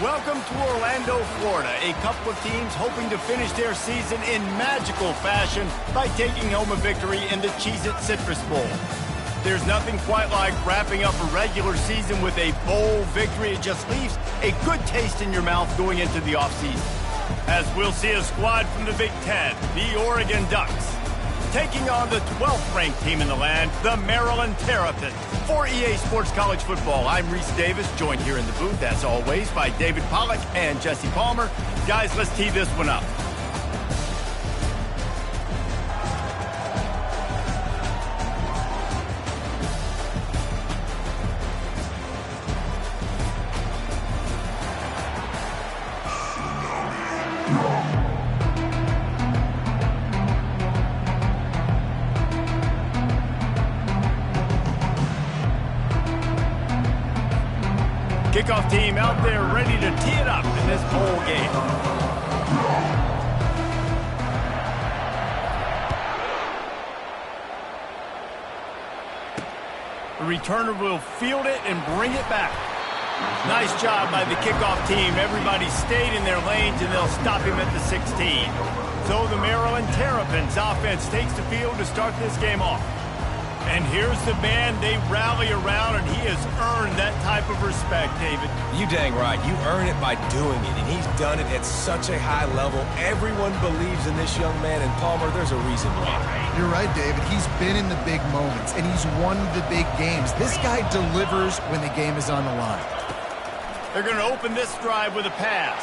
Welcome to Orlando, Florida. A couple of teams hoping to finish their season in magical fashion by taking home a victory in the Cheez-It Citrus Bowl. There's nothing quite like wrapping up a regular season with a bowl victory. It just leaves a good taste in your mouth going into the offseason. As we'll see a squad from the Big Ten, the Oregon Ducks, taking on the 12th-ranked team in the land, the Maryland Terrapins. For EA Sports College Football, I'm Reese Davis, joined here in the booth, as always, by David Pollack and Jesse Palmer. Guys, let's tee this one up. Kickoff team out there ready to tee it up in this bowl game. The returner will field it and bring it back. Nice job by the kickoff team. Everybody stayed in their lanes, and they'll stop him at the 16. So the Maryland Terrapins offense takes the field to start this game off. And here's the man they rally around, and he has earned that type of respect, David. You dang right. You earn it by doing it, and he's done it at such a high level. Everyone believes in this young man, and Palmer, there's a reason why. You're right, David. He's been in the big moments, and he's won the big games. This guy delivers when the game is on the line. They're going to open this drive with a pass.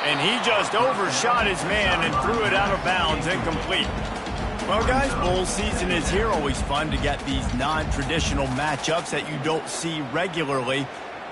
And he just overshot his man and threw it out of bounds, incomplete. Well, guys, bowl season is here. Always fun to get these non-traditional matchups that you don't see regularly.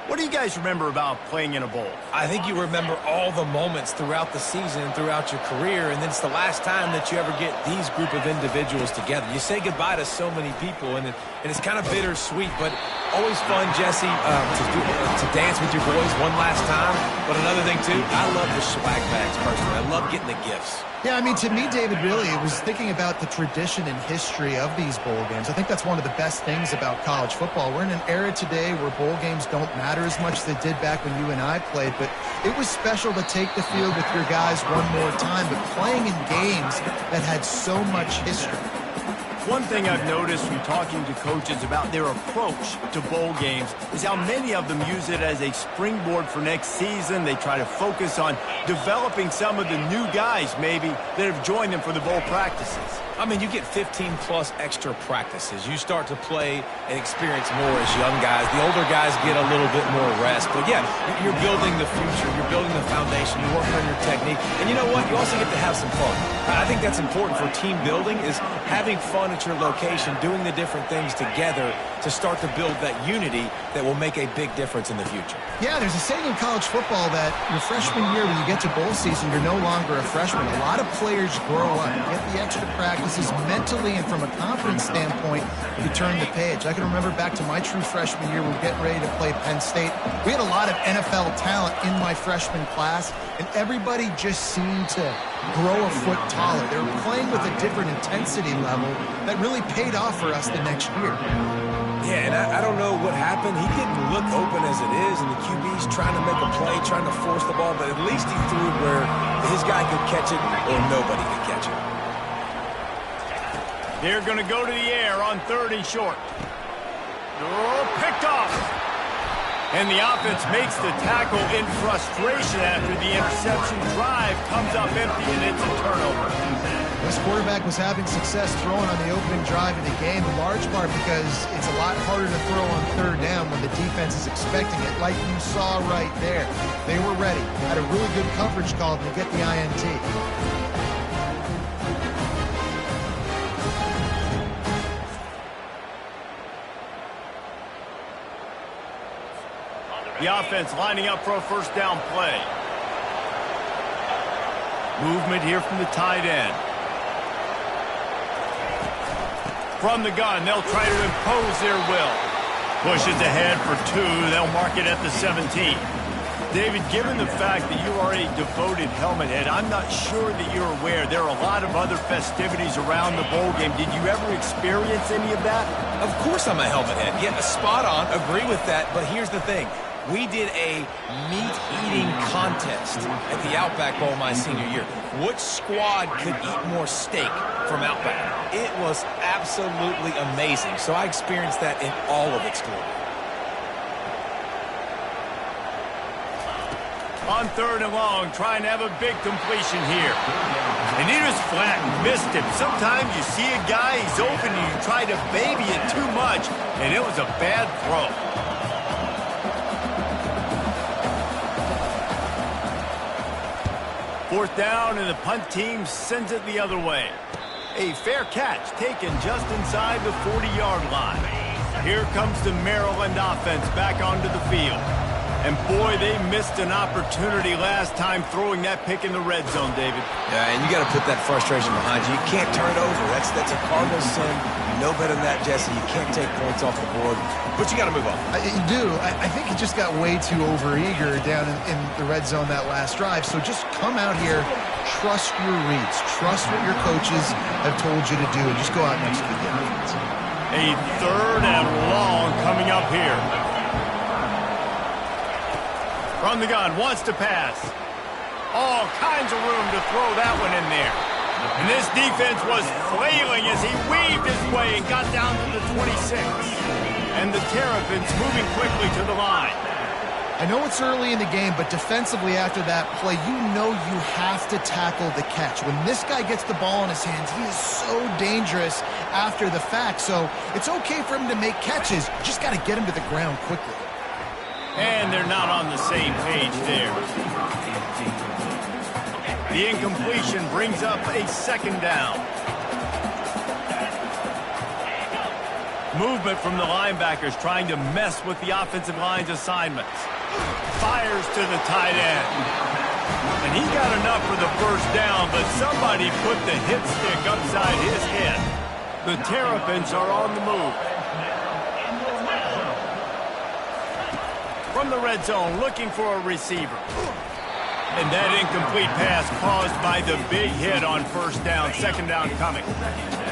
What do you guys remember about playing in a bowl? I think you remember all the moments throughout the season and throughout your career, and then it's the last time that you ever get these group of individuals together. You say goodbye to so many people, and it's kind of bittersweet, but always fun, Jesse, to dance with your boys one last time. But another thing, too, I love the swag bags, personally. I love getting the gifts. Yeah, I mean, to me, David, really, it was thinking about the tradition and history of these bowl games. I think that's one of the best things about college football. We're in an era today where bowl games don't matter as much as they did back when you and I played, but it was special to take the field with your guys one more time, but playing in games that had so much history. One thing I've noticed from talking to coaches about their approach to bowl games is how many of them use it as a springboard for next season. They try to focus on developing some of the new guys, maybe, that have joined them for the bowl practices. I mean, you get 15-plus extra practices. You start to play and experience more as young guys. The older guys get a little bit more rest. But, yeah, you're building the future. You're building the foundation. You're working on your technique. And you know what? You also get to have some fun. I think that's important for team building, is having fun at your location, doing the different things together to start to build that unity that will make a big difference in the future. Yeah, there's a saying in college football that your freshman year, when you get to bowl season, you're no longer a freshman. A lot of players grow up, get the extra practices mentally, and from a confidence standpoint, you turn the page. I can remember back to my true freshman year, we were getting ready to play Penn State. We had a lot of NFL talent in my freshman class, and everybody just seemed to grow a foot taller. They were playing with a different intensity level that really paid off for us the next year. Yeah, and I don't know what happened. He didn't look open as it is, and the QB's trying to make a play, trying to force the ball, but at least he threw it where his guy could catch it or nobody could catch it. They're going to go to the air on 3rd and short. Oh, picked off. And the offense makes the tackle in frustration after the interception. Drive comes up empty, and it's a turnover. This quarterback was having success throwing on the opening drive of the game, in large part because it's a lot harder to throw on 3rd down when the defense is expecting it, like you saw right there. They were ready. Had a really good coverage call to get the INT. The offense lining up for a first down play. Movement here from the tight end. From the gun, they'll try to impose their will. Pushes ahead for 2. They'll mark it at the 17. David, given the fact that you are a devoted helmet head, I'm not sure that you're aware there are a lot of other festivities around the bowl game. Did you ever experience any of that? Of course I'm a helmet head. Yeah, spot on. Agree with that. But here's the thing. We did a meat-eating contest at the Outback Bowl my senior year. Which squad could eat more steak from Outback? It was absolutely amazing. So I experienced that in all of its glory. On 3rd and long, trying to have a big completion here. And he just flat missed him. Sometimes you see a guy, he's open, and you try to baby it too much, and it was a bad throw. 4th down, and the punt team sends it the other way. A fair catch taken just inside the 40-yard line. Here comes the Maryland offense back onto the field. And, boy, they missed an opportunity last time throwing that pick in the red zone, David. Yeah, and you got to put that frustration behind you. You can't turn it over. That's a Cardinals sin. You know better than that, Jesse. You can't take points off the board. But you got to move on. You do. I think he just got way too overeager down in the red zone that last drive. So just come out here, trust your reads. Trust what your coaches have told you to do, and just go out and execute the offense. A 3rd and long coming up here. From the gun, wants to pass. All kinds of room to throw that one in there. And this defense was flailing as he weaved his way and got down to the 26. And the Terrapins moving quickly to the line. I know it's early in the game, but defensively after that play, you know you have to tackle the catch. When this guy gets the ball in his hands, he is so dangerous after the fact. So it's okay for him to make catches. You just got to get him to the ground quickly. And they're not on the same page there. The incompletion brings up a 2nd down. Movement from the linebackers trying to mess with the offensive line's assignments. Fires to the tight end. And he got enough for the 1st down, but somebody put the hit stick upside his head. The Terrapins are on the move. From the red zone, looking for a receiver. And that incomplete pass caused by the big hit on 1st down, 2nd down coming.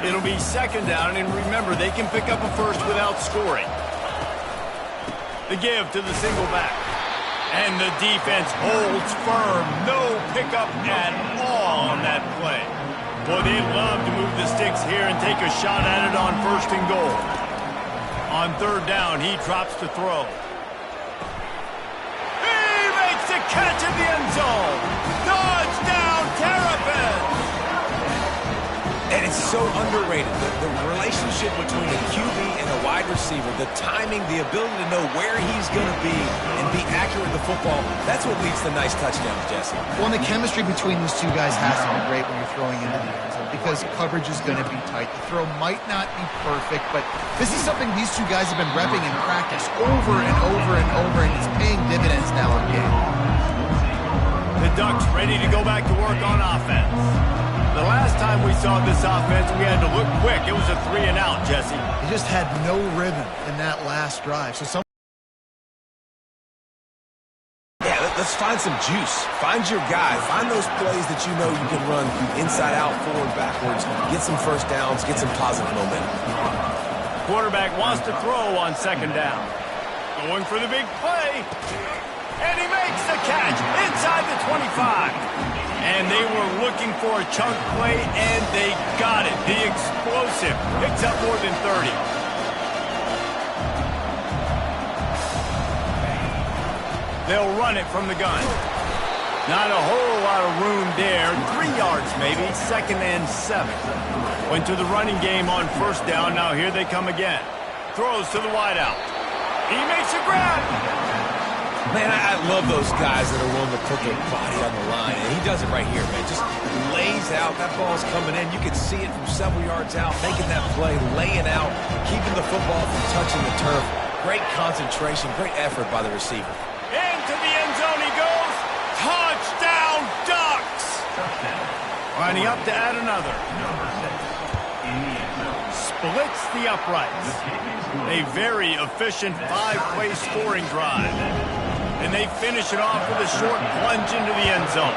It'll be 2nd down, and remember, they can pick up a first without scoring. The give to the single back. And the defense holds firm. No pickup at all on that play. Boy, they'd love to move the sticks here and take a shot at it on 1st and goal. On 3rd down, he drops to throw. Catch in the end zone. Touchdown, Terrapins! And it's so underrated. The relationship between a QB and a wide receiver, the timing, the ability to know where he's going to be and be accurate with the football, that's what leads to nice touchdowns, Jesse. Well, and the chemistry between these two guys has to be great when you're throwing into the end zone because coverage is going to be tight. The throw might not be perfect, but this is something these two guys have been repping in practice over and over and over, and it's paying dividends now in game. The Ducks ready to go back to work on offense. The last time we saw this offense, we had to look quick. It was a 3 and out, Jesse. He just had no rhythm in that last drive. So let's find some juice. Find your guy. Find those plays that you know you can run inside out, forward, backwards. Get some 1st downs. Get some positive momentum. Quarterback wants to throw on 2nd down. Going for the big play. And he makes the catch inside the 25. And they were looking for a chunk play, and they got it. The explosive picks up more than 30. They'll run it from the gun. Not a whole lot of room there. 3 yards maybe, 2nd and 7. Went to the running game on 1st down. Now here they come again. Throws to the wideout. He makes a grab. Man, I love those guys that are willing to put their body on the line. And he does it right here, man. Just lays out. That ball's coming in. You can see it from several yards out, making that play, laying out, keeping the football from touching the turf. Great concentration, great effort by the receiver. Into the end zone he goes. Touchdown, Ducks! Lining up to add another. Splits the uprights. A very efficient 5-play scoring drive. And they finish it off with a short plunge into the end zone.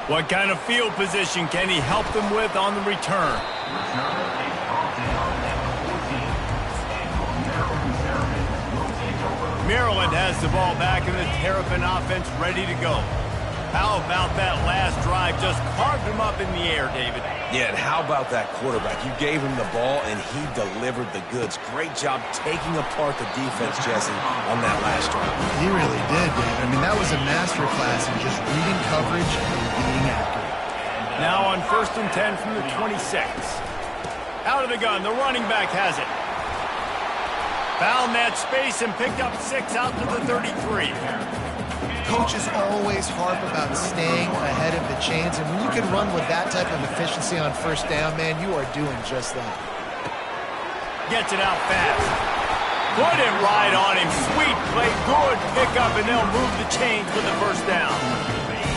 What kind of field position can he help them with on the return? Maryland has the ball back and the Terrapin offense ready to go. How about that last drive? Just carved him up in the air, David. Yeah, and how about that quarterback? You gave him the ball, and he delivered the goods. Great job taking apart the defense, Jesse, on that last drive. He really did, David. I mean, that was a masterclass in just reading coverage and being accurate. Now on 1st and 10 from the 26. Out of the gun, the running back has it. Found that space and picked up 6 out to the 33. Coaches always harp about staying ahead of the chains, and when you can run with that type of efficiency on 1st down, man, you are doing just that. Gets it out fast. Put it right on him. Sweet play, good pickup, and they'll move the chains for the 1st down.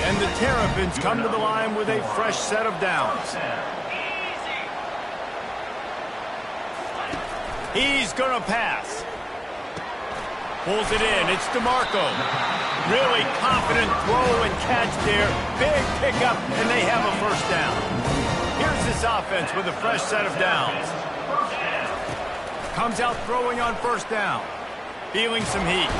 And the Terrapins come to the line with a fresh set of downs. He's going to pass. Pulls it in. It's DeMarco. Really confident throw and catch there. Big pickup, and they have a 1st down. Here's this offense with a fresh set of downs. Comes out throwing on 1st down. Feeling some heat.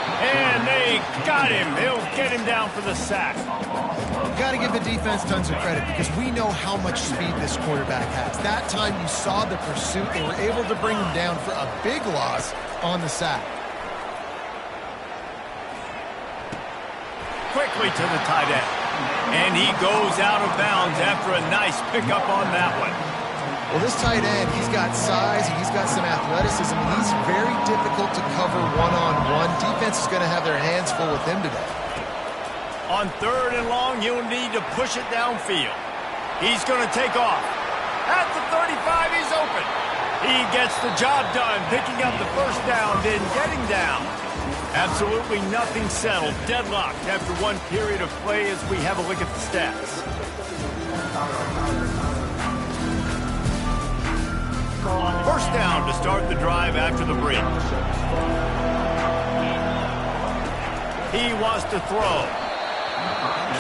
And they got him. He'll get him down for the sack. You've got to give the defense tons of credit because we know how much speed this quarterback has. That time you saw the pursuit. They were able to bring him down for a big loss on the sack. Quickly to the tight end. And he goes out of bounds after a nice pickup on that one. Well, this tight end, he's got size, and he's got some athleticism, and he's very difficult to cover one-on-one. Defense is going to have their hands full with him today. On 3rd and long, you'll need to push it downfield. He's going to take off. At the 35, he's open. He gets the job done, picking up the 1st down, then getting down. Absolutely nothing settled. Deadlocked after one period of play as we have a look at the stats. First down to start the drive after the break. He wants to throw.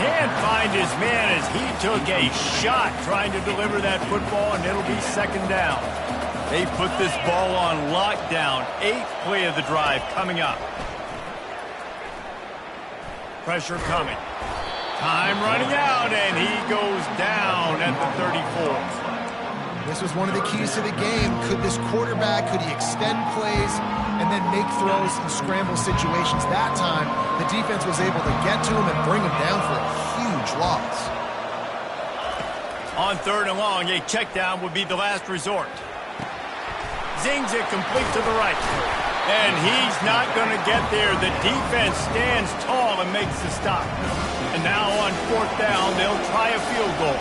Can't find his man as he took a shot trying to deliver that football, and it'll be 2nd down. They put this ball on lockdown. 8th play of the drive coming up. Pressure coming. Time running out, and he goes down at the 34. This was one of the keys to the game. Could this quarterback, could he extend plays and then make throws in scramble situations? That time, the defense was able to get to him and bring him down for a huge loss. On 3rd and long, a check down would be the last resort. Zings it complete to the right. And he's not going to get there. The defense stands tall and makes the stop. And now on 4th down, they'll try a field goal.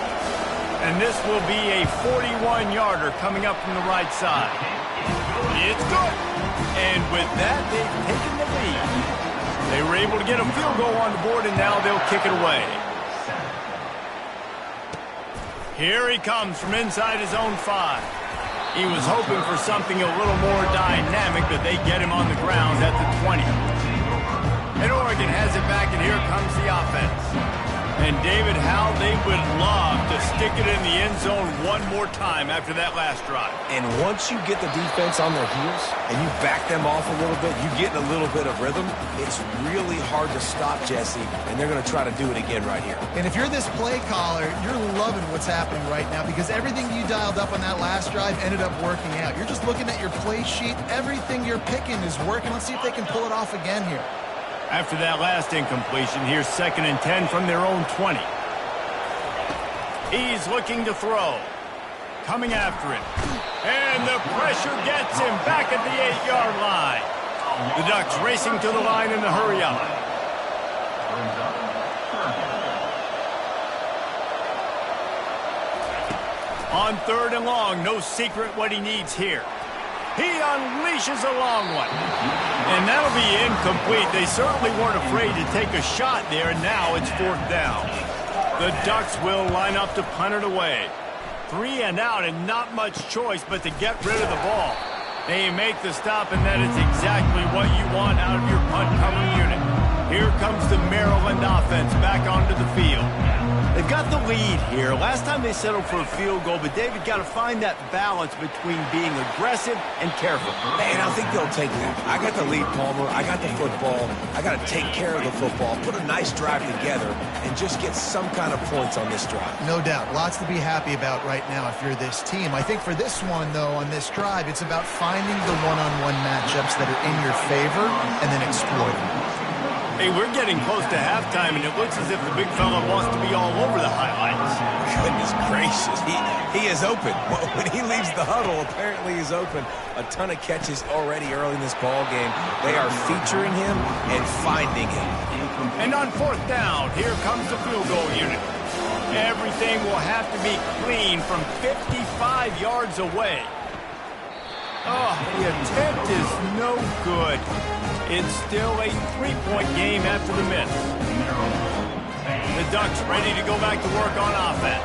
And this will be a 41-yarder coming up from the right side. It's good. And with that, they've taken the lead. They were able to get a field goal on the board, and now they'll kick it away. Here he comes from inside his own 5. He was hoping for something a little more dynamic, but they get him on the ground at the 20. And Oregon has it back, and here comes the offense. And, David, how they would love to stick it in the end zone one more time after that last drive. And once you get the defense on their heels and you back them off a little bit, you get in a little bit of rhythm, it's really hard to stop, Jesse, and they're going to try to do it again right here. And if you're this play caller, you're loving what's happening right now because everything you dialed up on that last drive ended up working out. You're just looking at your play sheet. Everything you're picking is working. Let's see if they can pull it off again here. After that last incompletion, here's 2nd and 10 from their own 20. He's looking to throw. Coming after him. And the pressure gets him back at the 8-yard line. The Ducks racing to the line in the hurry-up. On 3rd and long, no secret what he needs here. He unleashes a long one. And that'll be incomplete. They certainly weren't afraid to take a shot there, and now it's 4th down. The Ducks will line up to punt it away. 3 and out, and not much choice but to get rid of the ball. They make the stop, and that is exactly what you want out of your punt cover unit. Here comes the Maryland offense back onto the field. They They've got the lead here. Last time they settled for a field goal, but David got to find that balance between being aggressive and careful. And I think they'll take that. I got the lead, Palmer. I got the football. I got to take care of the football, put a nice drive together, and just get some kind of points on this drive. No doubt. Lots to be happy about right now if you're this team. I think for this one, though, on this drive, it's about finding the one-on-one matchups that are in your favor and then exploiting them. Hey, we're getting close to halftime, and it looks as if the big fella wants to be all over the highlights. Goodness gracious, he is open. When he leaves the huddle, apparently he's open. A ton of catches already early in this ball game. They are featuring him and finding him. And on fourth down, here comes the field goal unit. Everything will have to be clean from 55 yards away. Oh, the attempt is no good. It's still a three-point game after the miss. The Ducks ready to go back to work on offense.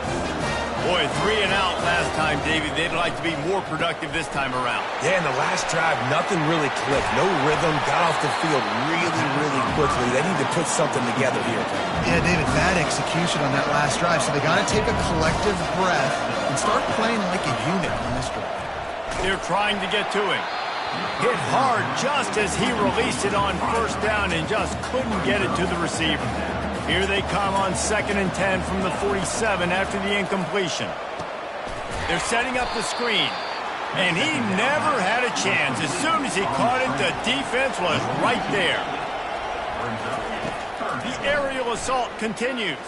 Boy, 3 and out last time, Davey. They'd like to be more productive this time around. Yeah, in the last drive, nothing really clicked. No rhythm, got off the field really quickly. They need to put something together here. Yeah, David, bad execution on that last drive, so they got to take a collective breath and start playing like a unit on this drive. They're trying to get to him. Hit hard just as he released it on first down and just couldn't get it to the receiver. Here they come on 2nd and 10 from the 47 after the incompletion. They're setting up the screen, and he never had a chance. As soon as he caught it, the defense was right there. The aerial assault continues.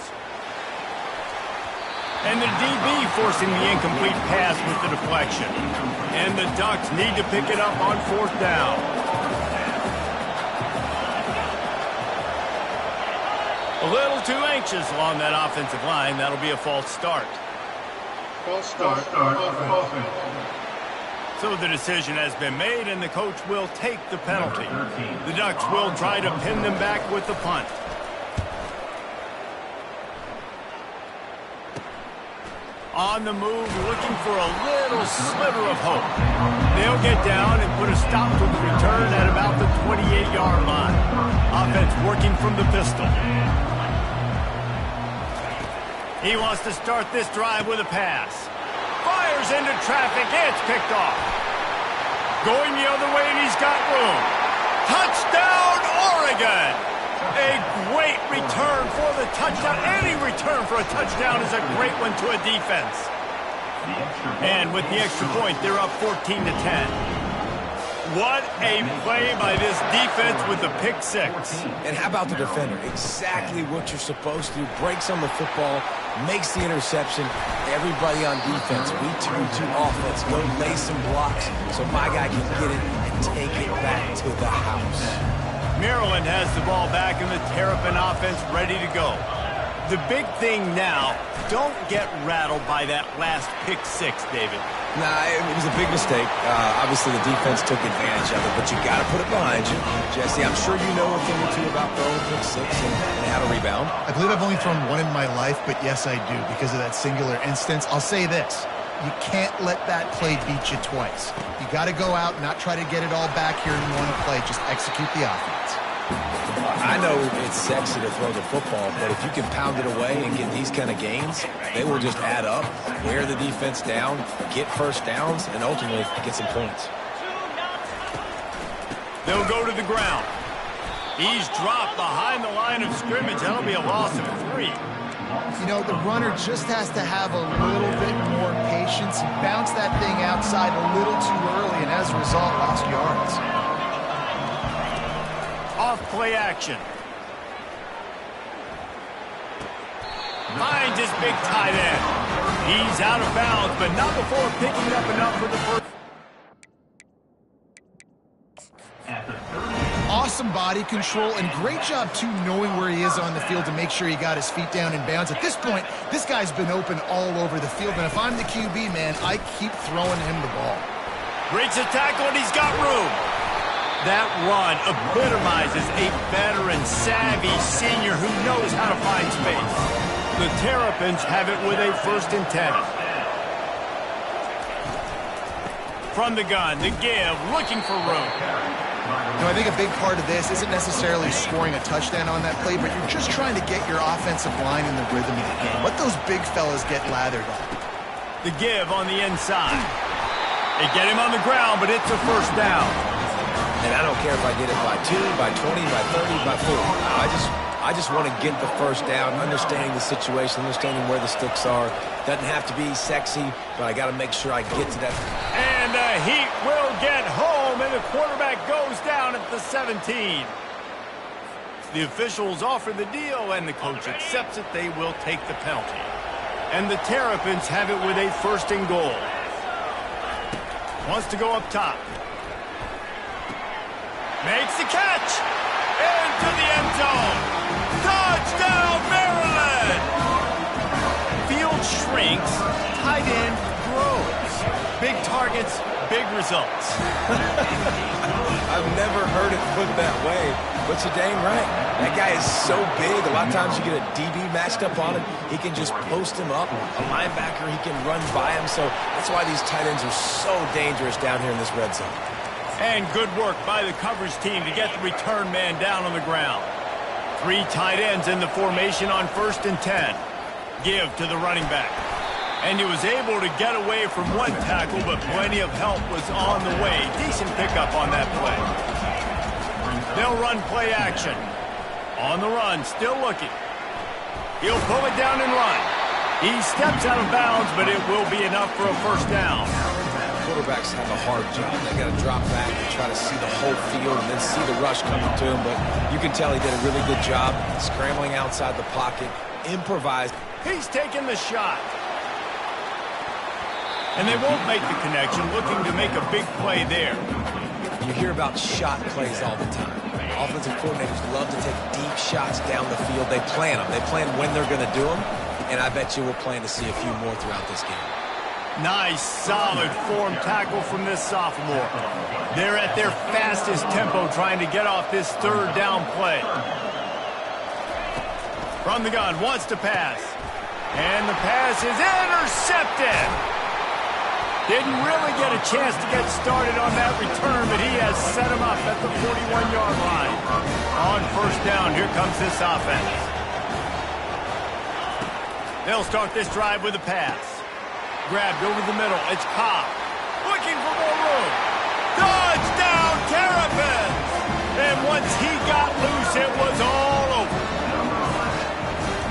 And the DB forcing the incomplete pass with the deflection. And the Ducks need to pick it up on 4th down. A little too anxious along that offensive line. That'll be a false start. False start. So the decision has been made, and the coach will take the penalty. The Ducks will try to pin them back with the punt. On the move, looking for a little sliver of hope. They'll get down and put a stop to the return at about the 28-yard line. Offense working from the pistol. He wants to start this drive with a pass. Fires into traffic. It's picked off. Going the other way, and he's got room. Touchdown, Oregon! A great return for the touchdown. Any return for a touchdown is a great one to a defense. And with the extra point, they're up 14-10. What a play by this defense with the pick six. And how about the defender? Exactly what you're supposed to. Breaks on the football, makes the interception. Everybody on defense, we turn to offense. Go lay some blocks so my guy can get it and take it back to the house. Maryland has the ball back and the Terrapin offense ready to go. The big thing now, don't get rattled by that last pick six, David. Nah, it was a big mistake. Obviously, the defense took advantage of it, but you got to put it behind you. Jesse, I'm sure you know a thing or two about throwing pick six and how to rebound. I believe I've only thrown one in my life, but yes, I do, because of that singular instance. I'll say this. You can't let that play beat you twice. You got to go out and not try to get it all back here in one play. Just execute the offense. I know it's sexy to throw the football, but if you can pound it away and get these kind of gains, they will just add up, wear the defense down, get first downs, and ultimately get some points. They'll go to the ground. He's dropped behind the line of scrimmage. That'll be a loss of 3. You know, the runner just has to have a little bit more patience. He bounced that thing outside a little too early, and as a result, lost yards. Off play action. Finds his big tight end. He's out of bounds, but not before picking up enough for the first. Awesome body control and great job, too, knowing where he is on the field to make sure he got his feet down in bounds. At this point, this guy's been open all over the field, and if I'm the QB, man, I keep throwing him the ball. Breaks a tackle, and he's got room. That run epitomizes a veteran, savvy senior who knows how to find space. The Terrapins have it with a 1st and 10. From the gun, the give, looking for room. I think a big part of this isn't necessarily scoring a touchdown on that play, but you're just trying to get your offensive line in the rhythm of the game. Let those big fellas get lathered up. The give on the inside. They get him on the ground, but it's a first down. And I don't care if I get it by 2, by 20, by 30, by 40. I just want to get the first down, understanding the situation, understanding where the sticks are. Doesn't have to be sexy, but I got to make sure I get to that. And the Heat will get home, and the quarterback goes down at the 17. The officials offer the deal, and the coach accepts it. They will take the penalty. And the Terrapins have it with a first and goal. Wants to go up top. Makes the catch. Into the end zone. Touchdown, Maryland! Field shrinks, tight end grows. Big targets, big results. I've never heard it put that way, but you're dang right. That guy is so big. A lot of times you get a DB matched up on him. He can just post him up. A linebacker, he can run by him. So that's why these tight ends are so dangerous down here in this red zone. And good work by the coverage team to get the return man down on the ground. 3 tight ends in the formation on 1st and 10. Give to the running back. And he was able to get away from one tackle, but plenty of help was on the way. Decent pickup on that play. They'll run play action. On the run, still looking. He'll pull it down and run. He steps out of bounds, but it will be enough for a first down. Quarterbacks have a hard job. They got to drop back and try to see the whole field and then see the rush coming to him. But you can tell he did a really good job scrambling outside the pocket, improvised. He's taking the shot. And they won't make the connection, looking to make a big play there. You hear about shot plays all the time. Offensive coordinators love to take deep shots down the field. They plan them. They plan when they're going to do them. And I bet you we'll plan to see a few more throughout this game. Nice, solid form tackle from this sophomore. They're at their fastest tempo trying to get off this third down play. From the gun, wants to pass. And the pass is intercepted. Didn't really get a chance to get started on that return, but he has set him up at the 41-yard line. On first down, here comes this offense. They'll start this drive with a pass. Grabbed over the middle. It's Cobb. Looking for more room. Touchdown, Terrapins! And once he got loose, it was all over.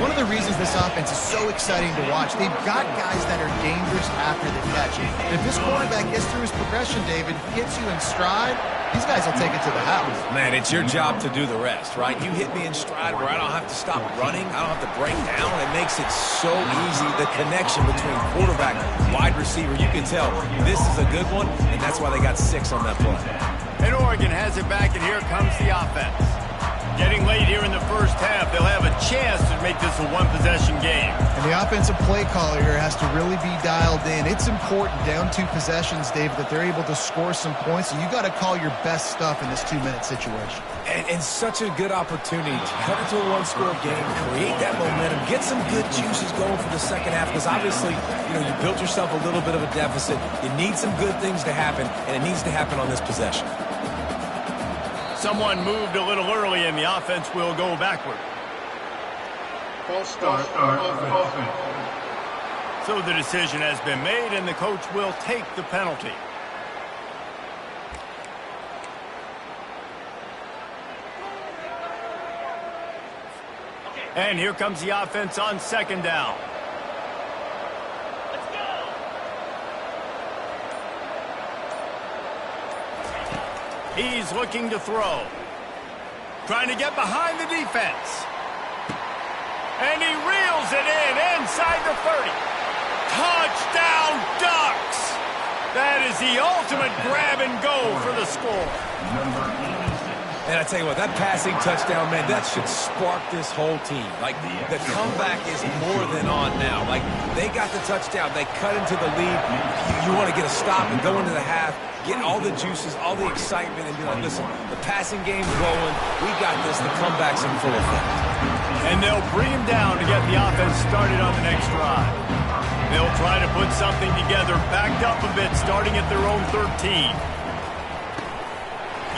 One of the reasons this offense is so exciting to watch, they've got guys that are dangerous after the catch. And if this quarterback gets through his progression, David, hits you in stride, these guys will take it to the house. Man, it's your job to do the rest, right? You hit me in stride where I don't have to stop running. I don't have to break down. It makes it so easy. The connection between quarterback, wide receiver, you can tell this is a good one, and that's why they got 6 on that play. And Oregon has it back, and here comes the offense. Getting late here in the first half, they'll have a chance to make this a one-possession game. And the offensive play caller here has to really be dialed in. It's important down 2 possessions, David, that they're able to score some points. So you got to call your best stuff in this 2-minute situation. And such a good opportunity to cut into a one-score game, create that momentum, get some good juices going for the second half. Because obviously, you built yourself a little bit of a deficit. You need some good things to happen, and it needs to happen on this possession. Someone moved a little early, and the offense will go backward. False start. So the decision has been made, and the coach will take the penalty. And here comes the offense on second down. He's looking to throw. Trying to get behind the defense. And he reels it in inside the 30. Touchdown, Ducks! That is the ultimate grab and go for the score. And I tell you what, that passing touchdown, man, that should spark this whole team. Like, the comeback is more than on now. Like, they got the touchdown. They cut into the lead. You want to get a stop and go into the half, get all the juices, all the excitement, and be like, listen, the passing game's rolling. We got this. The comeback's in full effect. And they'll bring him down to get the offense started on the next drive. They'll try to put something together, backed up a bit, starting at their own 13.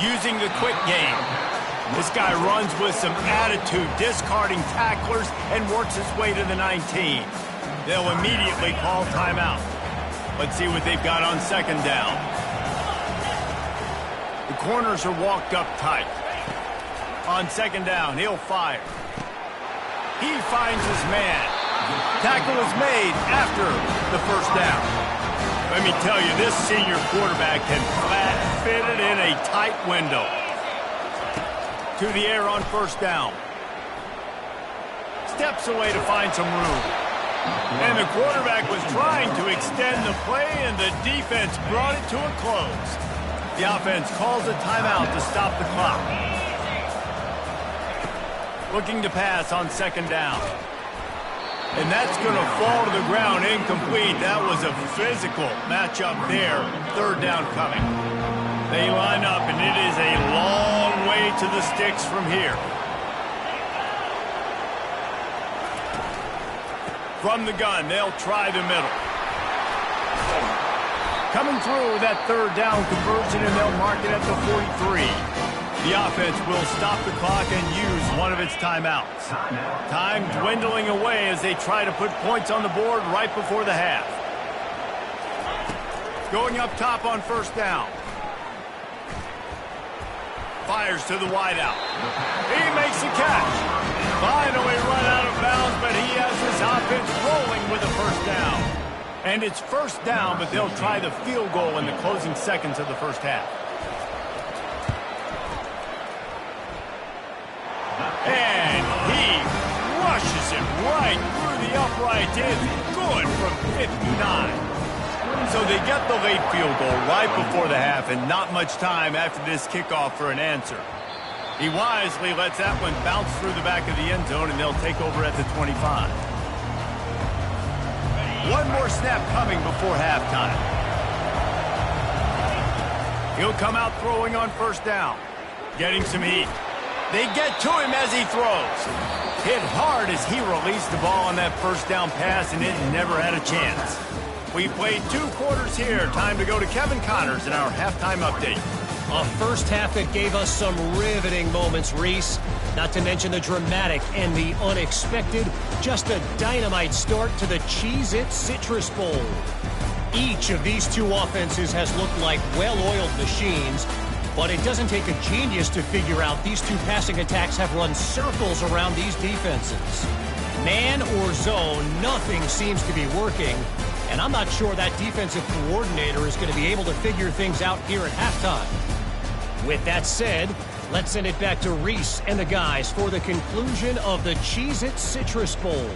using the quick game. This guy runs with some attitude, discarding tacklers, and works his way to the 19. They'll immediately call timeout. Let's see what they've got on second down. The corners are walked up tight. On second down, he'll fire. He finds his man. Tackle is made after the first down. Let me tell you, this senior quarterback can flat fit it in a tight window. To the air on first down. Steps away to find some room. And the quarterback was trying to extend the play, and the defense brought it to a close. The offense calls a timeout to stop the clock. Looking to pass on second down. And that's going to fall to the ground incomplete. That was a physical matchup there. Third down coming. They line up, and it is a long way to the sticks from here. From the gun, they'll try the middle. Coming through that third down conversion, and they'll mark it at the 43. The offense will stop the clock and use one of its timeouts. Time dwindling away as they try to put points on the board right before the half. Going up top on first down. Fires to the wideout. He makes the catch. Finally run out of bounds, but he has his offense rolling with a first down. And it's first down, but they'll try the field goal in the closing seconds of the first half. And he rushes it right through the uprights. It's good from 59. So they get the late field goal right before the half, and not much time after this kickoff for an answer. He wisely lets that one bounce through the back of the end zone, and they'll take over at the 25. One more snap coming before halftime. He'll come out throwing on first down, getting some heat. They get to him as he throws. Hit hard as he released the ball on that first down pass, and it never had a chance. We played 2 quarters here. Time to go to Kevin Connors in our halftime update. A first half that gave us some riveting moments, Reese. Not to mention the dramatic and the unexpected. Just a dynamite start to the Cheez-It Citrus Bowl. Each of these 2 offenses has looked like well-oiled machines, but it doesn't take a genius to figure out these 2 passing attacks have run circles around these defenses. Man or zone, nothing seems to be working. And I'm not sure that defensive coordinator is going to be able to figure things out here at halftime. With that said, let's send it back to Reese and the guys for the conclusion of the Cheez-It Citrus Bowl.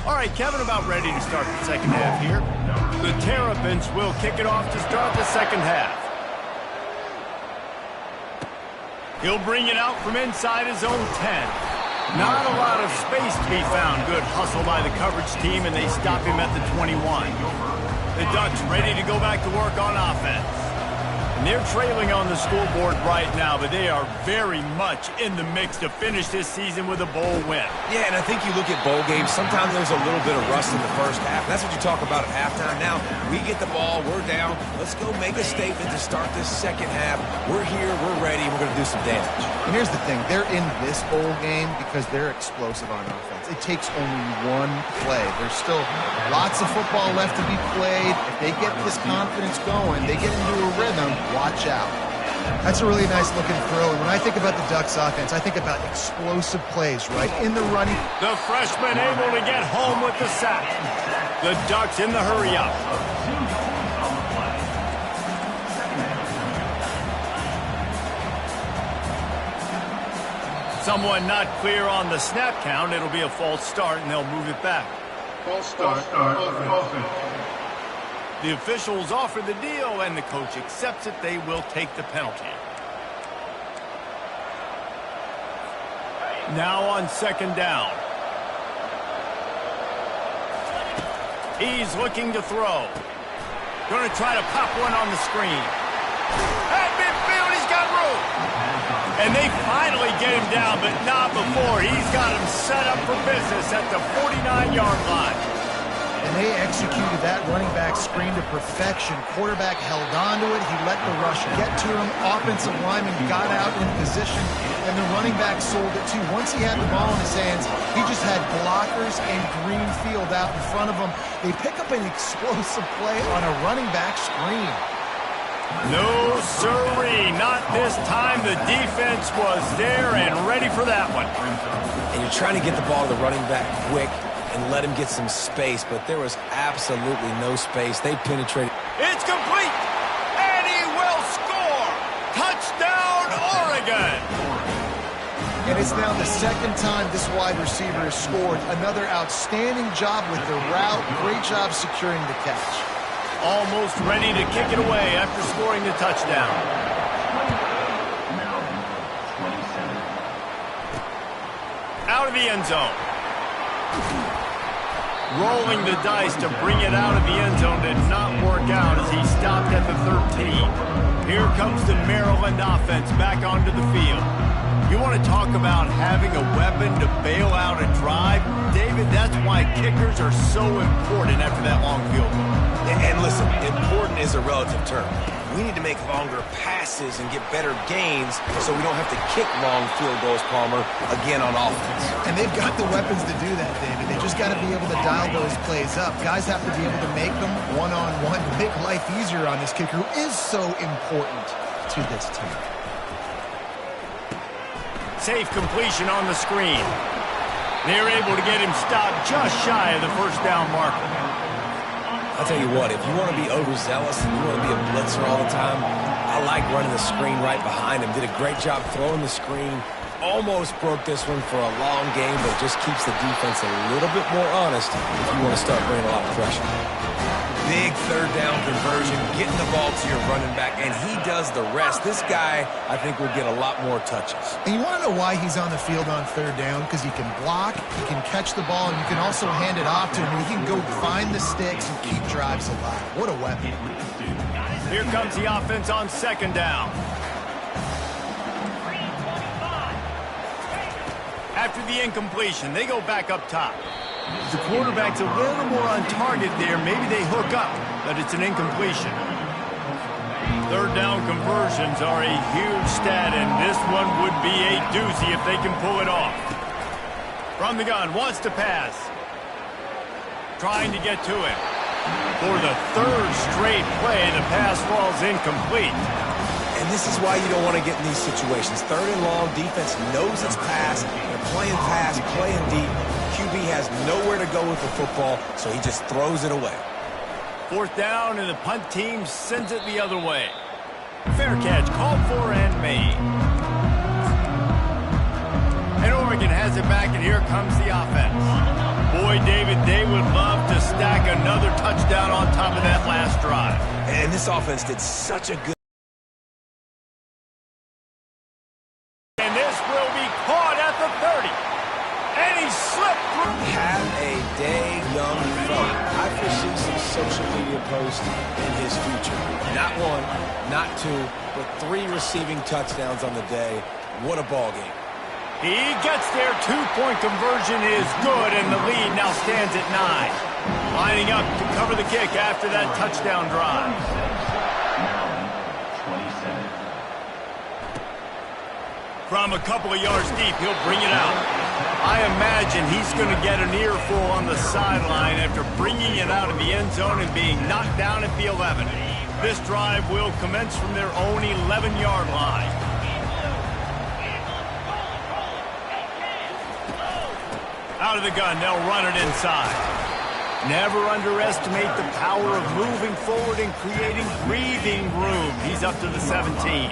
All right, Kevin, about ready to start the second half here. The Terrapins will kick it off to start the second half. He'll bring it out from inside his own 10. Not a lot of space to be found. Good hustle by the coverage team, and they stop him at the 21. The Ducks ready to go back to work on offense. And they're trailing on the scoreboard right now, but they are very much in the mix to finish this season with a bowl win. Yeah, and I think you look at bowl games, sometimes there's a little bit of rust in the first half. That's what you talk about at halftime. Now, we get the ball, we're down. Let's go make a statement to start this second half. We're here, we're ready, we're going to do some damage. And here's the thing. They're in this bowl game because they're explosive on offense. It takes only one play. There's still lots of football left to be played. If they get this confidence going, they get into a rhythm, watch out. That's a really nice looking throw. And when I think about the Ducks offense, I think about explosive plays, right? In the running. The freshman able to get home with the sack. The Ducks in the hurry up. Someone not clear on the snap count. It'll be a false start, and they'll move it back. False start. Offense. The officials offer the deal, and the coach accepts it. They will take the penalty. Now on second down. He's looking to throw. Going to try to pop one on the screen. At midfield, he's got room. And they finally get him down, but not before. He's got him set up for business at the 49-yard line. And they executed that running back screen to perfection. Quarterback held on to it. He let the rush get to him. Offensive lineman got out in position, and the running back sold it too. Once he had the ball in his hands, he just had blockers and green field out in front of him. They pick up an explosive play on a running back screen. No, sirree, not this time. The defense was there and ready for that one. And you're trying to get the ball to the running back quick and let him get some space, but there was absolutely no space. They penetrated. It's complete, and he will score. Touchdown, Oregon. And it's now the second time this wide receiver has scored. Another outstanding job with the route. Great job securing the catch. Almost ready to kick it away after scoring the touchdown. Out of the end zone. Rolling the dice to bring it out of the end zone did not work out as he stopped at the 13. Here comes the Maryland offense back onto the field. You want to talk about having a weapon to bail out a drive? David, that's why kickers are so important after that long field goal. And listen, important is a relative term. We need to make longer passes and get better gains so we don't have to kick long field goals, Palmer, again on offense. And they've got the weapons to do that, David. They just got to be able to dial those plays up. Guys have to be able to make them one-on-one to make life easier on this kicker who is so important to this team. Safe completion on the screen. They're able to get him stopped just shy of the first down marker. I'll tell you what, if you want to be overzealous and you want to be a blitzer all the time, I like running the screen right behind him. Did a great job throwing the screen. Almost broke this one for a long game, but it just keeps the defense a little bit more honest if you want to start bringing a lot of pressure. Big third down conversion, getting the ball to your running back, and he does the rest. This guy, I think, will get a lot more touches. And you want to know why he's on the field on third down? Because he can block, he can catch the ball, and you can also hand it off to him. He can go find the sticks and keep drives alive. What a weapon. Here comes the offense on second down. After the incompletion, they go back up top. The quarterback's a little more on target there. Maybe they hook up, but it's an incompletion. Third down conversions are a huge stat, and this one would be a doozy if they can pull it off. From the gun, wants to pass. Trying to get to it. For the third straight play, the pass falls incomplete. And this is why you don't want to get in these situations. Third and long, defense knows it's pass. They're playing pass, playing deep. QB has nowhere to go with the football, so he just throws it away. Fourth down, and the punt team sends it the other way. Fair catch, called for and made. And Oregon has it back, and here comes the offense. Boy, David, they would love to stack another touchdown on top of that last drive. And this offense did such a good... And this will be caught at the 30. And he slipped through. Have a day, young fella. I foresee some social media posts in his future. Not one, not two, but 3 receiving touchdowns on the day. What a ball game. He gets there. 2-point conversion is good, and the lead now stands at 9. Lining up to cover the kick after that touchdown drive. From a couple of yards deep, he'll bring it out. I imagine he's going to get an earful on the sideline after bringing it out of the end zone and being knocked down at the 11. This drive will commence from their own 11-yard line. Out of the gun, they'll run it inside. Never underestimate the power of moving forward and creating breathing room. He's up to the 17.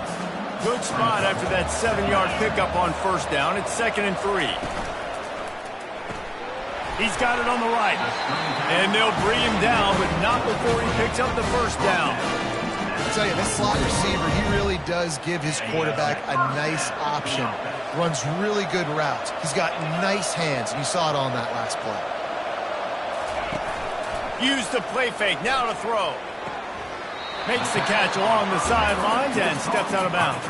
Good spot after that 7-yard pickup on first down. It's 2nd and 3. He's got it on the right. And they'll bring him down, but not before he picks up the first down. I'll tell you, this slot receiver, he really does give his quarterback a nice option. Runs really good routes. He's got nice hands, and you saw it on that last play. Use the play fake, now to throw. Makes the catch along the sidelines and steps out of bounds.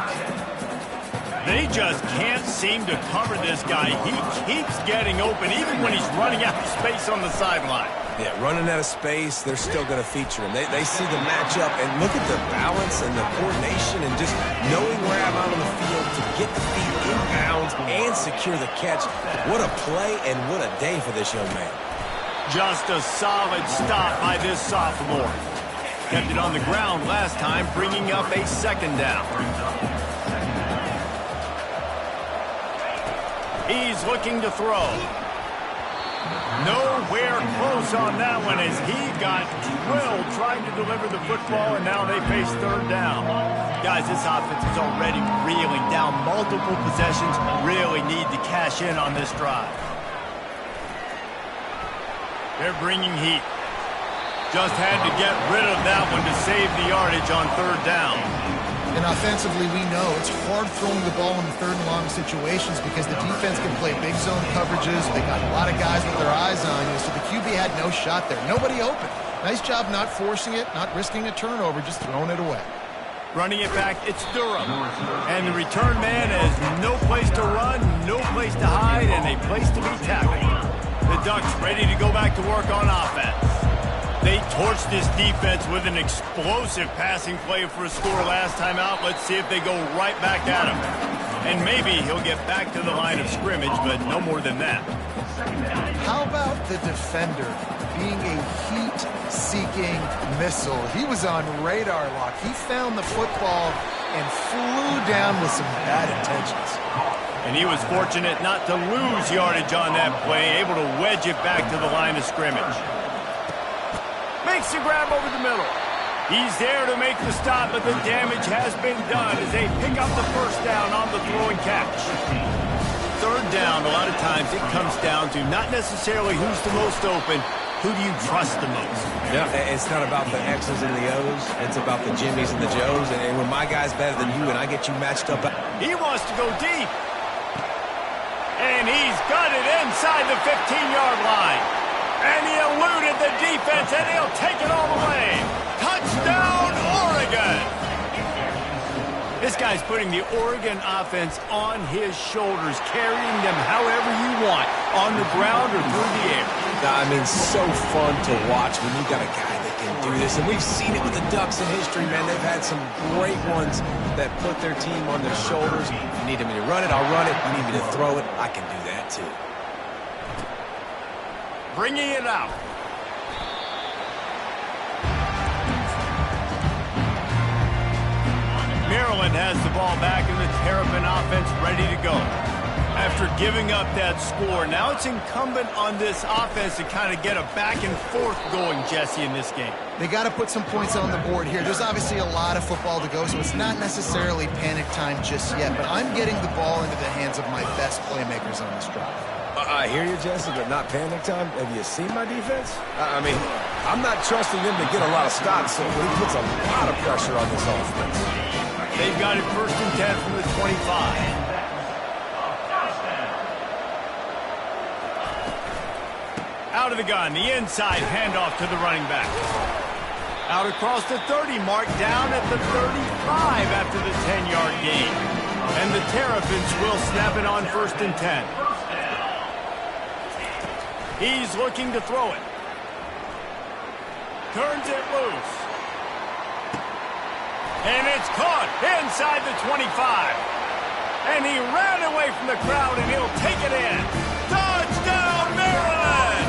They just can't seem to cover this guy. He keeps getting open, even when he's running out of space on the sideline. Yeah, running out of space, they're still going to feature him. They see the matchup, and look at the balance and the coordination and just knowing where I'm out on the field to get the feet in bounds and secure the catch. What a play and what a day for this young man. Just a solid stop by this sophomore. Kept it on the ground last time, bringing up a second down. He's looking to throw. Nowhere close on that one as he got drilled trying to deliver the football, and now they face third down. Guys, this offense is already reeling down multiple possessions. Really need to cash in on this drive. They're bringing heat. Just had to get rid of that one to save the yardage on third down. And offensively, we know it's hard throwing the ball in the third and long situations because the defense can play big zone coverages. They got a lot of guys with their eyes on you, so the QB had no shot there. Nobody open. Nice job not forcing it, not risking a turnover, just throwing it away. Running it back, it's Durham. And the return man has no place to run, no place to hide, and a place to be tackled. The Ducks ready to go back to work on offense. They torched this defense with an explosive passing play for a score last time out. Let's see if they go right back at him. And maybe he'll get back to the line of scrimmage, but no more than that. How about the defender being a heat-seeking missile? He was on radar lock. He found the football and flew down with some bad intentions. And he was fortunate not to lose yardage on that play, able to wedge it back to the line of scrimmage. Makes the grab over the middle. He's there to make the stop, but the damage has been done as they pick up the first down on the throw and catch. Third down, a lot of times it comes down to not necessarily who's the most open, who do you trust the most? Yeah, it's not about the X's and the O's. It's about the Jimmies and the Joes. And when my guy's better than you and I get you matched up. He wants to go deep. And he's got it inside the 15-yard line. And he eluded the defense, and he'll take it all the way. Touchdown, Oregon! This guy's putting the Oregon offense on his shoulders, carrying them however you want, on the ground or through the air. I mean, so fun to watch when you got a guy that can do this. And we've seen it with the Ducks in history, man. They've had some great ones that put their team on their shoulders. If you need me to run it, I'll run it. You need me to throw it, I can do that too. Bringing it out. Maryland has the ball back in the Terrapin offense ready to go. After giving up that score, now it's incumbent on this offense to kind of get a back and forth going, Jesse, in this game. They got to put some points on the board here. There's obviously a lot of football to go, so it's not necessarily panic time just yet, but I'm getting the ball into the hands of my best playmakers on this drive. I hear you, Jesse, but not panic time. Have you seen my defense? I mean, I'm not trusting them to get a lot of stops, so he puts a lot of pressure on this offense. They've got it 1st and 10 from the 25. Out of the gun, the inside handoff to the running back. Out across the 30 mark, down at the 35 after the 10-yard gain. And the Terrapins will snap it on 1st and 10. He's looking to throw it. Turns it loose. And it's caught inside the 25. And he ran away from the crowd, and he'll take it in. Touchdown, Maryland!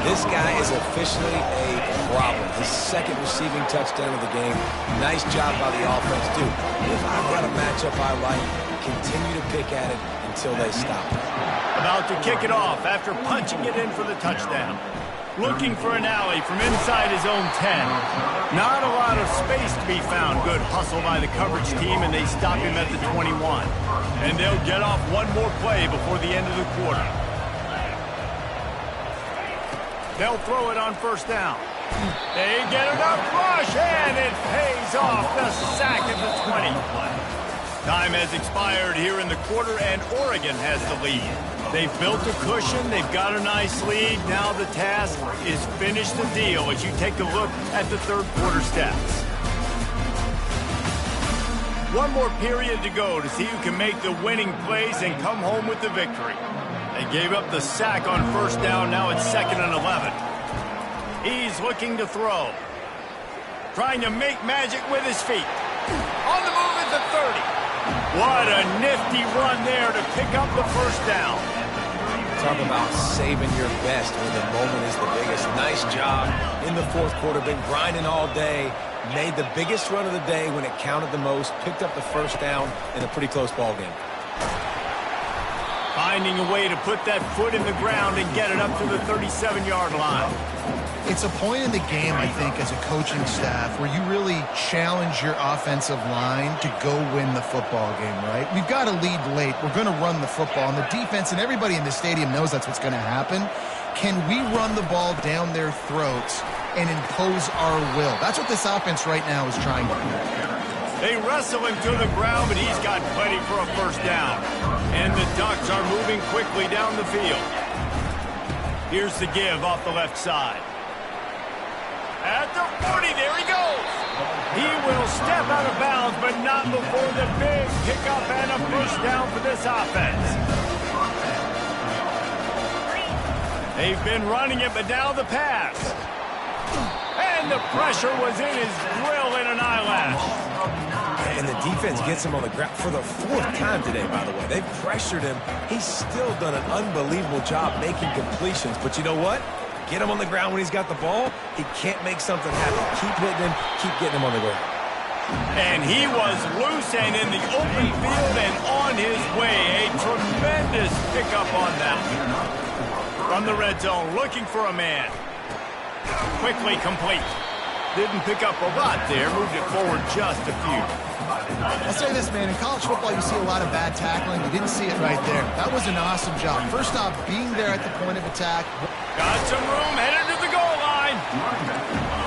This guy is officially a problem. His second receiving touchdown of the game. Nice job by the offense, too. If I've got a matchup I like, continue to pick at it until they stop. About to kick it off after punching it in for the touchdown. Looking for an alley from inside his own 10. Not a lot of space to be found. Good hustle by the coverage team, and they stop him at the 21. And they'll get off one more play before the end of the quarter. They'll throw it on 1st down. They get enough rush, and it pays off. The sack at the 20. Time has expired here in the quarter, and Oregon has the lead. They've built a cushion. They've got a nice lead. Now the task is finish the deal as you take a look at the third quarter stats. One more period to go to see who can make the winning plays and come home with the victory. They gave up the sack on first down. Now it's 2nd and 11. He's looking to throw. Trying to make magic with his feet. On the move at the 30. What a nifty run there to pick up the first down. Talk about saving your best when the moment is the biggest. Nice job in the fourth quarter. Been grinding all day. Made the biggest run of the day when it counted the most. Picked up the first down in a pretty close ball game. Finding a way to put that foot in the ground and get it up to the 37-yard line. It's a point in the game, I think, as a coaching staff where you really challenge your offensive line to go win the football game, right? We've got to lead late. We're going to run the football. And the defense and everybody in the stadium knows that's what's going to happen. Can we run the ball down their throats and impose our will? That's what this offense right now is trying to do. They wrestle him to the ground, but he's got plenty for a first down. And the Ducks are moving quickly down the field. Here's the give off the left side. At the 40, there he goes. He will step out of bounds, but not before the big pickup and a first down for this offense. They've been running it, but now the pass. And the pressure was in his grill in an eyelash. And the defense gets him on the ground for the 4th time today, by the way. They've pressured him. He's still done an unbelievable job making completions. But you know what? Get him on the ground when he's got the ball. He can't make something happen. Keep hitting him. Keep getting him on the ground. And he was loose and in the open field and on his way. A tremendous pickup on that. From the red zone, looking for a man. Quickly complete. Didn't pick up a lot there. Moved it forward just a few. I'll say this, man. In college football, you see a lot of bad tackling. You didn't see it right there. That was an awesome job. First off, being there at the point of attack. Got some room, headed to the goal line.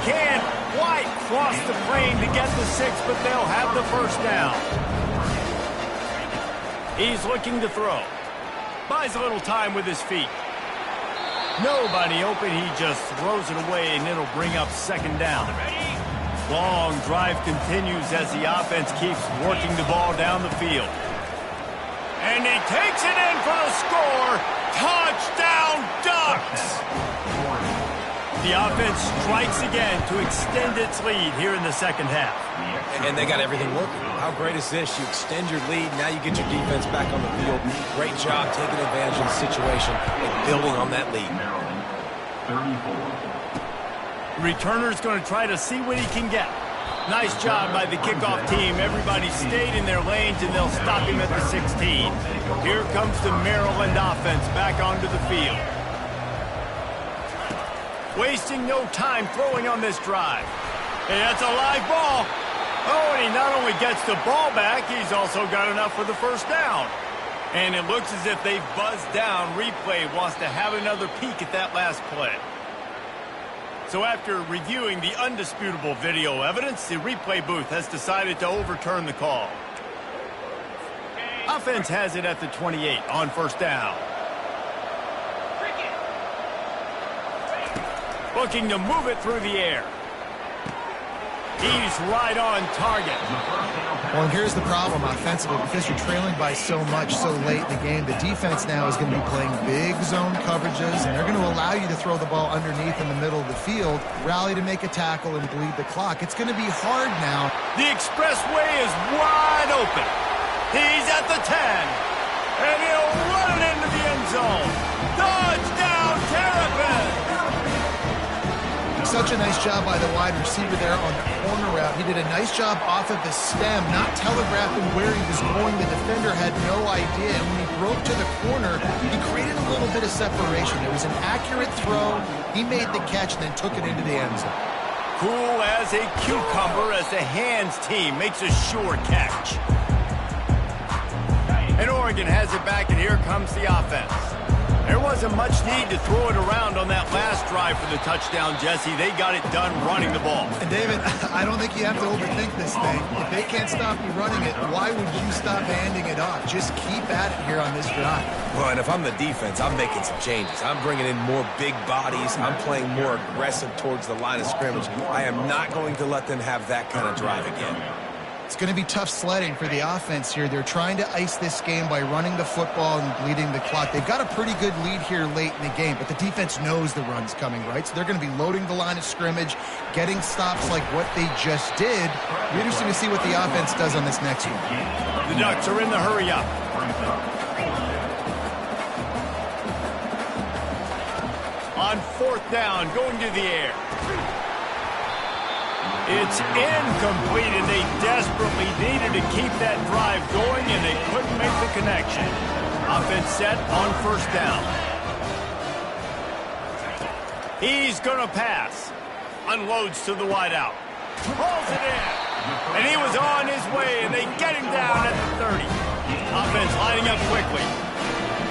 Can't quite cross the plane to get the 6, but they'll have the first down. He's looking to throw. Buys a little time with his feet. Nobody open, he just throws it away, and it'll bring up 2nd down. Long drive continues as the offense keeps working the ball down the field. And he takes it in for the score. Touchdown, Ducks! The offense strikes again to extend its lead here in the second half. And they got everything working. How great is this? You extend your lead, now you get your defense back on the field. Great job taking advantage of the situation and building on that lead. Returner's going to try to see what he can get. Nice job by the kickoff team. Everybody stayed in their lanes, and they'll stop him at the 16. Here comes the Maryland offense back onto the field. Wasting no time throwing on this drive. Hey, that's a live ball. Oh, and he not only gets the ball back, he's also got enough for the first down. And it looks as if they've buzzed down. Replay wants to have another peek at that last play. So after reviewing the undisputable video evidence, the replay booth has decided to overturn the call. Offense has it at the 28 on first down. Looking to move it through the air. He's right on target. Well, and here's the problem offensively. Because you're trailing by so much so late in the game, the defense now is going to be playing big zone coverages, and they're going to allow you to throw the ball underneath in the middle of the field, rally to make a tackle, and bleed the clock. It's going to be hard now. The expressway is wide open. He's at the 10, and he'll run it into the end zone. Touchdown, Terrapins! Such a nice job by the wide receiver there on the corner route. He did a nice job off of the stem, not telegraphing where he was going. The defender had no idea, and when he broke to the corner, he created a little bit of separation. It was an accurate throw. He made the catch and then took it into the end zone. Cool as a cucumber as the hands team makes a sure catch. And Oregon has it back, and here comes the offense. There wasn't much need to throw it around on that last drive for the touchdown, Jesse. They got it done running the ball. And David, I don't think you have to overthink this thing. If they can't stop you running it, why would you stop handing it off? Just keep at it here on this drive. Well, and if I'm the defense, I'm making some changes. I'm bringing in more big bodies. I'm playing more aggressive towards the line of scrimmage. I am not going to let them have that kind of drive again. It's going to be tough sledding for the offense here. They're trying to ice this game by running the football and bleeding the clock. They've got a pretty good lead here late in the game, but the defense knows the run's coming, right? So they're going to be loading the line of scrimmage, getting stops like what they just did. It'll be interesting to see what the offense does on this next one. The Ducks are in the hurry up. On 4th down, going to the air. It's incomplete, and they desperately needed to keep that drive going, and they couldn't make the connection. Offense set on 1st down. He's going to pass. Unloads to the wideout. Rolls it in. And he was on his way, and they get him down at the 30. Offense lining up quickly.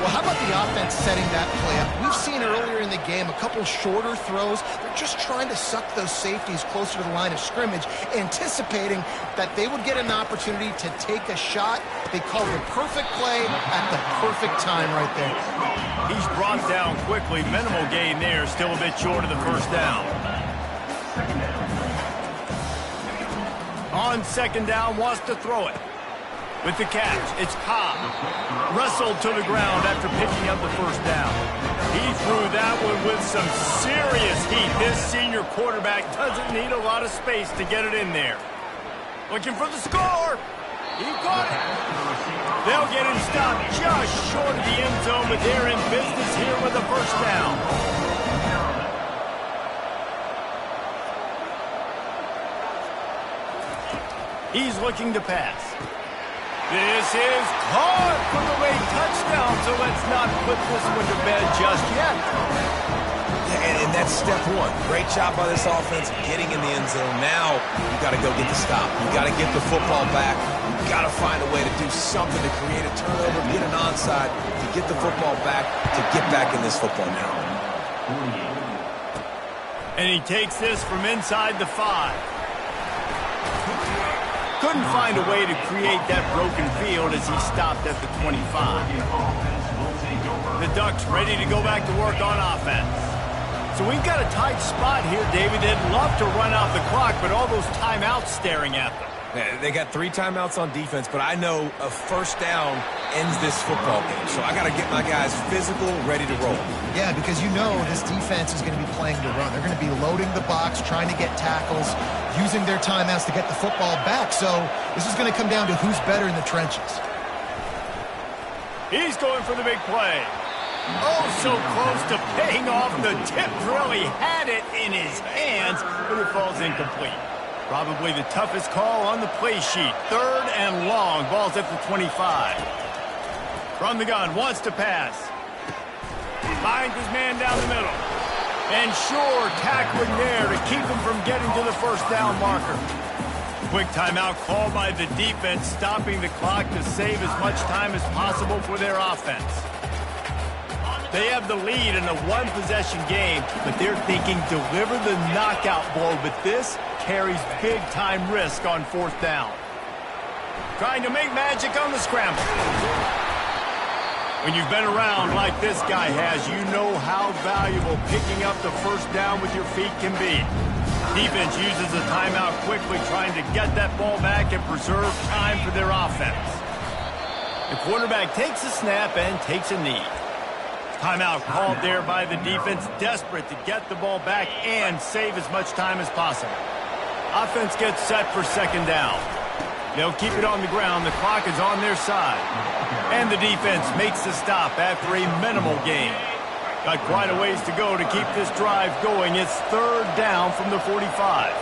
Well, how about the offense setting that play up? We've seen earlier in the game a couple shorter throws. They're just trying to suck those safeties closer to the line of scrimmage, anticipating that they would get an opportunity to take a shot. They called the perfect play at the perfect time right there. He's brought down quickly. Minimal gain there, still a bit short of the 1st down. On 2nd down, wants to throw it. With the catch, it's Cobb. Wrestled to the ground after picking up the 1st down. He threw that one with some serious heat. This senior quarterback doesn't need a lot of space to get it in there. Looking for the score. He caught it. They'll get him stopped just short of the end zone, but they're in business here with a 1st down. He's looking to pass. This is caught for the late touchdown, so let's not put this one to bed just yet. Yeah, and that's step one. Great job by this offense getting in the end zone. Now you got to go get the stop. You got to get the football back. You got to find a way to do something to create a turnover, get an onside, to get the football back, to get back in this football now. And he takes this from inside the 5. Couldn't find a way to create that broken field as he stopped at the 25. The Ducks ready to go back to work on offense. So we've got a tight spot here, David. They'd love to run out the clock, but all those timeouts staring at them. Yeah, they got 3 timeouts on defense, but I know a 1st down ends this football game. So I got to get my guys physical, ready to roll. Yeah, because you know this defense is going to be playing the run. They're going to be loading the box, trying to get tackles, using their timeouts to get the football back. So this is going to come down to who's better in the trenches. He's going for the big play. Oh, so close to paying off. The tip really had it in his hands, but it falls incomplete. Probably the toughest call on the play sheet. 3rd and long. Ball's at the 25. From the gun, wants to pass. Finds his man down the middle. And sure, tackling there to keep him from getting to the 1st down marker. Quick timeout called by the defense, stopping the clock to save as much time as possible for their offense. They have the lead in a 1-possession game, but they're thinking deliver the knockout blow, but this carries big-time risk on 4th down. Trying to make magic on the scramble. When you've been around like this guy has, you know how valuable picking up the 1st down with your feet can be. Defense uses a timeout quickly, trying to get that ball back and preserve time for their offense. The quarterback takes a snap and takes a knee. Timeout called there by the defense, desperate to get the ball back and save as much time as possible. Offense gets set for 2nd down. They'll keep it on the ground. The clock is on their side. And the defense makes the stop after a minimal gain. Got quite a ways to go to keep this drive going. It's 3rd down from the 45.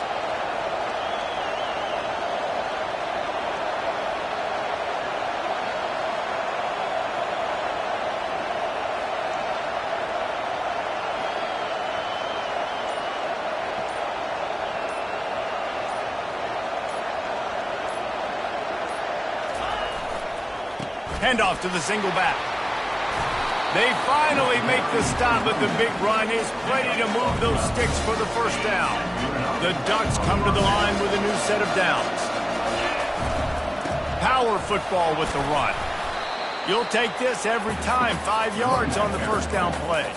Handoff to the single back. They finally make the stop, but the big run is ready to move those sticks for the 1st down. The Ducks come to the line with a new set of downs. Power football with the run. You'll take this every time. 5 yards on the first down play.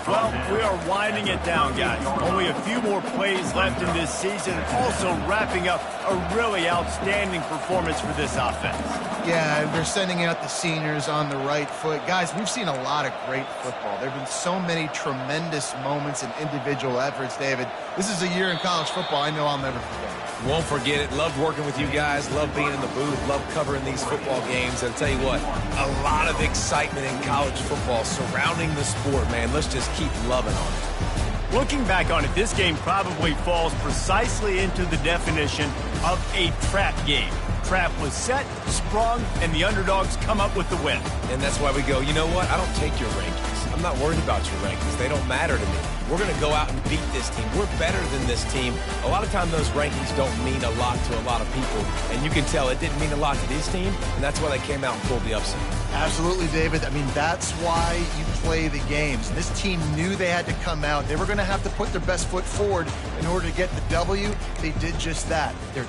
Well, we are winding it down, guys. Only a few more plays left in this season. Also wrapping up a really outstanding performance for this offense. Yeah, they're sending out the seniors on the right foot. Guys, we've seen a lot of great football. There have been so many tremendous moments and individual efforts, David. This is a year in college football I know I'll never forget. Won't forget it. Loved working with you guys. Loved being in the booth. Loved covering these football games. And I'll tell you what, a lot of excitement in college football surrounding the sport, man. Let's just keep loving on it. Looking back on it, this game probably falls precisely into the definition of a trap game. Trap was set, sprung, and the underdogs come up with the win. And that's why we go, you know what? I don't take your rankings. I'm not worried about your rankings. They don't matter to me. We're going to go out and beat this team. We're better than this team. A lot of times those rankings don't mean a lot to a lot of people. And you can tell it didn't mean a lot to this team, and that's why they came out and pulled the upset. Absolutely, David. I mean, that's why you play the games. This team knew they had to come out. They were going to have to put their best foot forward in order to get the W. They did just that. They're